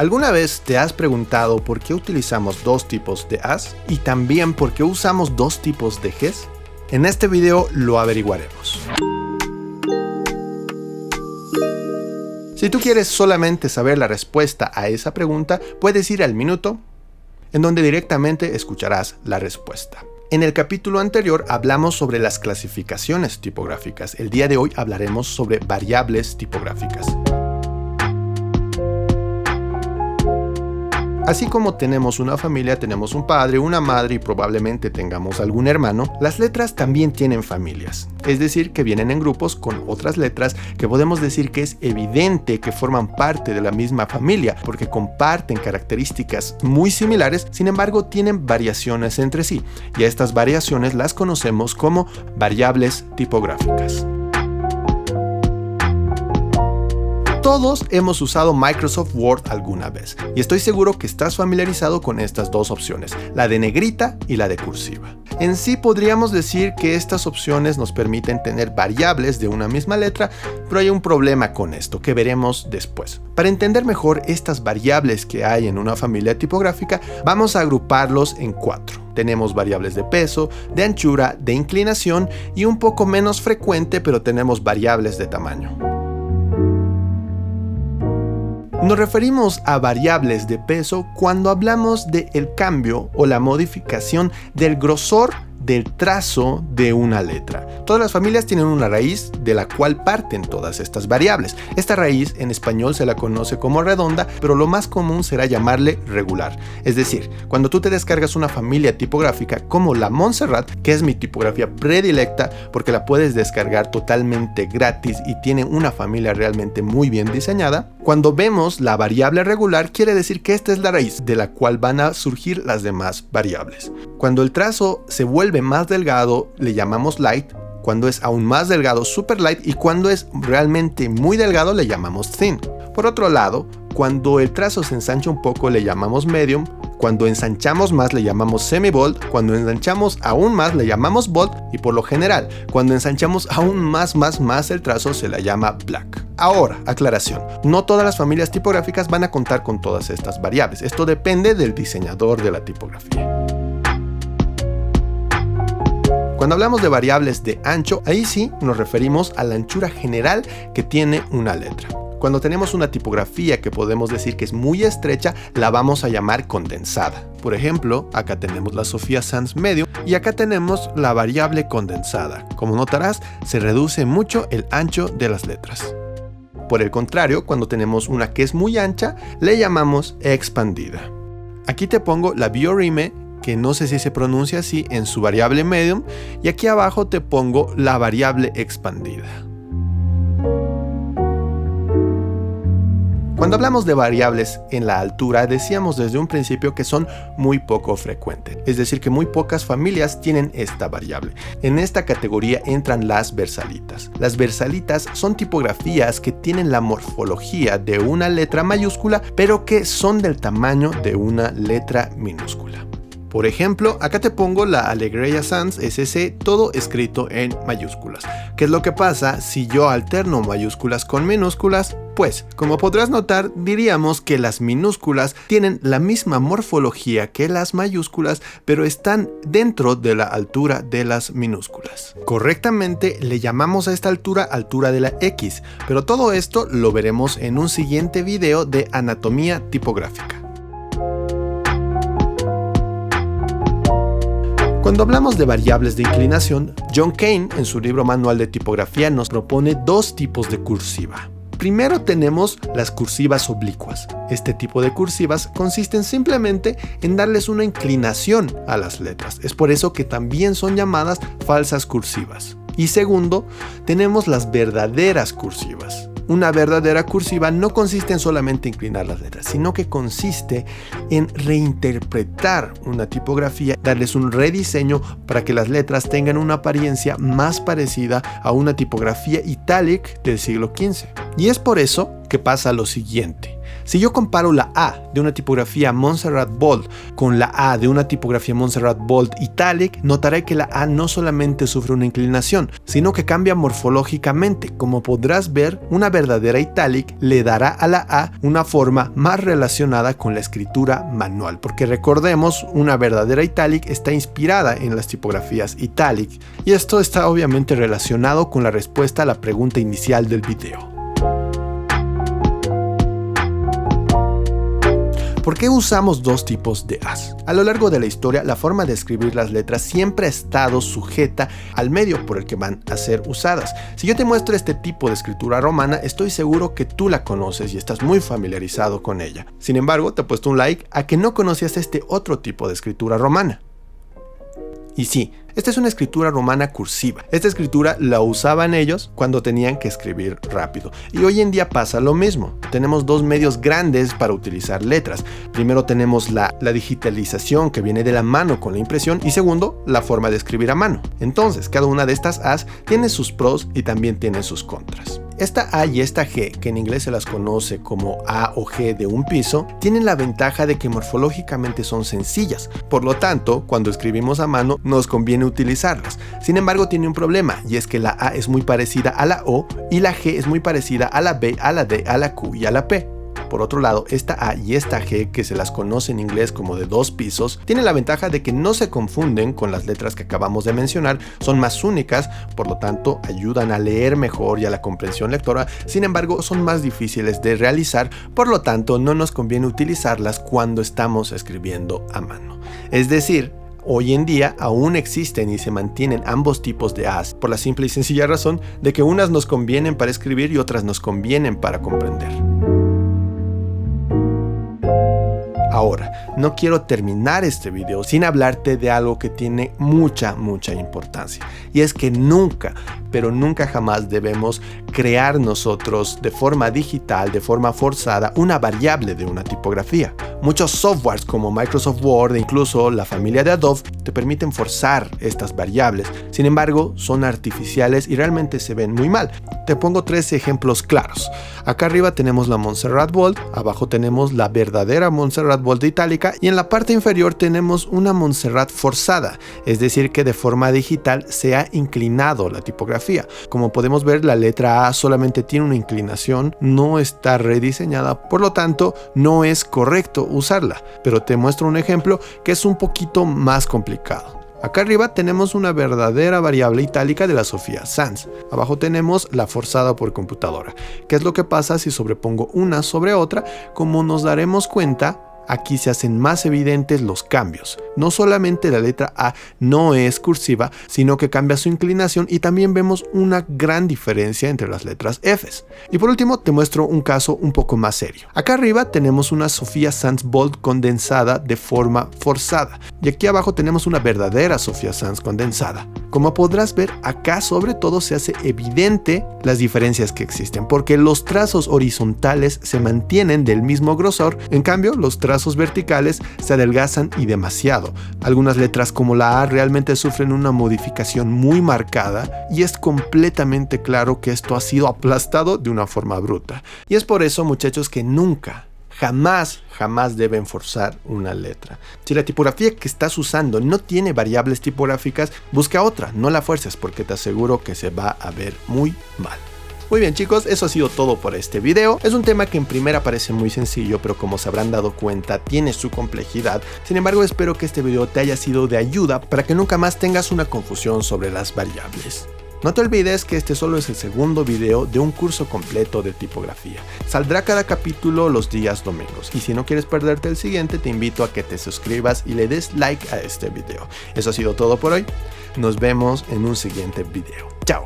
¿Alguna vez te has preguntado por qué utilizamos dos tipos de as y también por qué usamos dos tipos de ges? En este video lo averiguaremos. Si tú quieres solamente saber la respuesta a esa pregunta, puedes ir al minuto, en donde directamente escucharás la respuesta. En el capítulo anterior hablamos sobre las clasificaciones tipográficas. El día de hoy hablaremos sobre variables tipográficas. Así como tenemos una familia, tenemos un padre, una madre y probablemente tengamos algún hermano, las letras también tienen familias. Es decir, que vienen en grupos con otras letras que podemos decir que es evidente que forman parte de la misma familia porque comparten características muy similares, sin embargo tienen variaciones entre sí. Y a estas variaciones las conocemos como variables tipográficas. Todos hemos usado Microsoft Word alguna vez y estoy seguro que estás familiarizado con estas dos opciones, la de negrita y la de cursiva. En sí podríamos decir que estas opciones nos permiten tener variables de una misma letra, pero hay un problema con esto que veremos después. Para entender mejor estas variables que hay en una familia tipográfica, vamos a agruparlos en 4. Tenemos variables de peso, de anchura, de inclinación y un poco menos frecuente, pero tenemos variables de tamaño. Nos referimos a variables de peso cuando hablamos del cambio o la modificación del grosor del trazo de una letra. Todas las familias tienen una raíz de la cual parten todas estas variables. Esta raíz en español se la conoce como redonda, pero lo más común será llamarle regular. Es decir, cuando tú te descargas una familia tipográfica como la Montserrat, que es mi tipografía predilecta porque la puedes descargar totalmente gratis y tiene una familia realmente muy bien diseñada, cuando vemos la variable regular quiere decir que esta es la raíz de la cual van a surgir las demás variables. Cuando el trazo se vuelve más delgado le llamamos light, cuando es aún más delgado super light y cuando es realmente muy delgado le llamamos thin. Por otro lado, cuando el trazo se ensancha un poco le llamamos medium, cuando ensanchamos más le llamamos semi-bold, cuando ensanchamos aún más le llamamos bold y por lo general, cuando ensanchamos aún más el trazo se la llama black. Ahora, aclaración, no todas las familias tipográficas van a contar con todas estas variables, esto depende del diseñador de la tipografía. Cuando hablamos de variables de ancho, ahí sí nos referimos a la anchura general que tiene una letra. Cuando tenemos una tipografía que podemos decir que es muy estrecha, la vamos a llamar condensada. Por ejemplo, acá tenemos la Sophia Sans Medium y acá tenemos la variable condensada. Como notarás, se reduce mucho el ancho de las letras. Por el contrario, cuando tenemos una que es muy ancha, le llamamos expandida. Aquí te pongo la Biorime, que no sé si se pronuncia así, en su variable medium, y aquí abajo te pongo la variable expandida. Cuando hablamos de variables en la altura, decíamos desde un principio que son muy poco frecuentes, es decir que muy pocas familias tienen esta variable. En esta categoría entran las versalitas. Las versalitas son tipografías que tienen la morfología de una letra mayúscula, pero que son del tamaño de una letra minúscula. Por ejemplo, acá te pongo la Alegreia Sans SC, todo escrito en mayúsculas. ¿Qué es lo que pasa si yo alterno mayúsculas con minúsculas? Pues, como podrás notar, diríamos que las minúsculas tienen la misma morfología que las mayúsculas, pero están dentro de la altura de las minúsculas. Correctamente le llamamos a esta altura altura de la X, pero todo esto lo veremos en un siguiente video de anatomía tipográfica. Cuando hablamos de variables de inclinación, John Kane, en su libro Manual de Tipografía, nos propone dos tipos de cursiva. Primero tenemos las cursivas oblicuas. Este tipo de cursivas consisten simplemente en darles una inclinación a las letras. Es por eso que también son llamadas falsas cursivas. Y segundo, tenemos las verdaderas cursivas. Una verdadera cursiva no consiste en solamente inclinar las letras, sino que consiste en reinterpretar una tipografía, darles un rediseño para que las letras tengan una apariencia más parecida a una tipografía italic del siglo XV. Y es por eso que pasa lo siguiente. Si yo comparo la A de una tipografía Montserrat Bold con la A de una tipografía Montserrat Bold Italic, notaré que la A no solamente sufre una inclinación, sino que cambia morfológicamente. Como podrás ver, una verdadera Italic le dará a la A una forma más relacionada con la escritura manual, porque recordemos, una verdadera Italic está inspirada en las tipografías Italic, y esto está obviamente relacionado con la respuesta a la pregunta inicial del video. ¿Por qué usamos dos tipos de As? A lo largo de la historia, la forma de escribir las letras siempre ha estado sujeta al medio por el que van a ser usadas. Si yo te muestro este tipo de escritura romana, estoy seguro que tú la conoces y estás muy familiarizado con ella. Sin embargo, te he puesto un like a que no conocías este otro tipo de escritura romana. Y sí, esta es una escritura romana cursiva. Esta escritura la usaban ellos cuando tenían que escribir rápido. Y hoy en día pasa lo mismo. Tenemos dos medios grandes para utilizar letras. Primero tenemos la digitalización, que viene de la mano con la impresión, y segundo, la forma de escribir a mano. Entonces, cada una de estas As tiene sus pros y también tiene sus contras. Esta A y esta G, que en inglés se las conoce como A o G de un piso, tienen la ventaja de que morfológicamente son sencillas. Por lo tanto, cuando escribimos a mano, nos conviene utilizarlas. Sin embargo, tiene un problema, y es que la A es muy parecida a la O y la G es muy parecida a la B, a la D, a la Q y a la P. Por otro lado, esta A y esta G, que se las conoce en inglés como de dos pisos, tienen la ventaja de que no se confunden con las letras que acabamos de mencionar, son más únicas, por lo tanto ayudan a leer mejor y a la comprensión lectora. Sin embargo, son más difíciles de realizar, por lo tanto no nos conviene utilizarlas cuando estamos escribiendo a mano. Es decir, hoy en día aún existen y se mantienen ambos tipos de As, por la simple y sencilla razón de que unas nos convienen para escribir y otras nos convienen para comprender. Ahora, no quiero terminar este video sin hablarte de algo que tiene mucha importancia, y es que nunca, pero nunca jamás debemos crear nosotros de forma digital, de forma forzada, una variable de una tipografía. Muchos softwares como Microsoft Word e incluso la familia de Adobe te permiten forzar estas variables. Sin embargo, son artificiales y realmente se ven muy mal. Te pongo tres ejemplos claros. Acá arriba tenemos la Montserrat Bold, abajo tenemos la verdadera Montserrat Bold itálica y en la parte inferior tenemos una Montserrat forzada, es decir que de forma digital se ha inclinado la tipografía. Como podemos ver, la letra A solamente tiene una inclinación, no está rediseñada, por lo tanto no es correcto usarla, pero te muestro un ejemplo que es un poquito más complicado. Acá arriba tenemos una verdadera variable itálica de la Sophia Sans. Abajo tenemos la forzada por computadora. ¿Qué es lo que pasa si sobrepongo una sobre otra? Como nos daremos cuenta, aquí se hacen más evidentes los cambios. No solamente la letra A no es cursiva, sino que cambia su inclinación y también vemos una gran diferencia entre las letras Fs. Y por último te muestro un caso un poco más serio. Acá arriba tenemos una Sophia Sans Bold condensada de forma forzada y aquí abajo tenemos una verdadera Sophia Sans condensada. Como podrás ver, acá sobre todo se hace evidente las diferencias que existen, porque los trazos horizontales se mantienen del mismo grosor, en cambio los trazos verticales se adelgazan y demasiado. Algunas letras como la A realmente sufren una modificación muy marcada y es completamente claro que esto ha sido aplastado de una forma bruta. Y es por eso, muchachos, que nunca, jamás deben forzar una letra. Si la tipografía que estás usando no tiene variables tipográficas, busca otra, no la fuerces porque te aseguro que se va a ver muy mal. Muy bien chicos, eso ha sido todo por este video. Es un tema que en primera parece muy sencillo, pero como se habrán dado cuenta tiene su complejidad. Sin embargo, espero que este video te haya sido de ayuda para que nunca más tengas una confusión sobre las variables. No te olvides que este solo es el segundo video de un curso completo de tipografía. Saldrá cada capítulo los días domingos, y si no quieres perderte el siguiente, te invito a que te suscribas y le des like a este video. Eso ha sido todo por hoy. Nos vemos en un siguiente video. Chao.